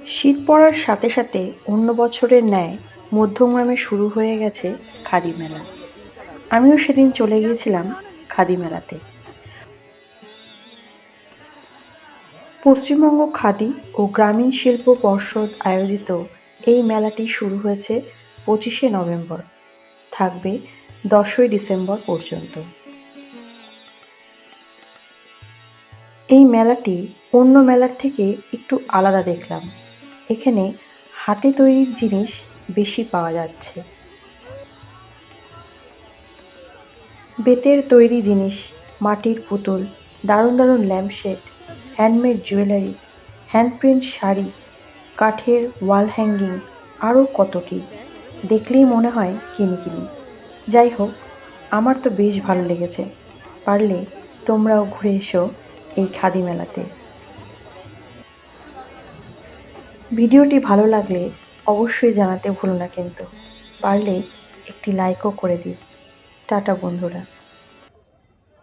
শীত পড়ার সাথে সাথে অন্য বছরের ন্যায় মধ্যমগ্রামে শুরু হয়ে গেছে খাদি মেলা। আমিও সেদিন চলে গিয়েছিলাম খাদি মেলাতে। পশ্চিমবঙ্গ খাদি ও গ্রামীণ শিল্প পর্ষদ আয়োজিত এই মেলাটি শুরু হয়েছে 25শে নভেম্বর, থাকবে 10ই ডিসেম্বর পর্যন্ত। এই মেলাটি অন্য মেলার থেকে একটু আলাদা দেখলাম। এখানে হাতে তৈরির জিনিস বেশি পাওয়া যাচ্ছে। বেতের তৈরি জিনিস, মাটির পুতুল, দারুণ দারুণ ল্যাম্পশেড, হ্যান্ডমেড জুয়েলারি, হ্যান্ডপ্রিন্ট শাড়ি, কাঠের ওয়াল হ্যাঙ্গিং, আরও কত কী। দেখলেই মনে হয় কিনি। যাই হোক, আমার তো বেশ ভালো লেগেছে। পারলে তোমরাও ঘুরে এসো এই খাদি মেলাতে। ভিডিওটি ভালো লাগলে অবশ্যই জানাতে ভুলো না কিন্তু। পারলে একটি লাইকও করে দিও। টাটা বন্ধুরা।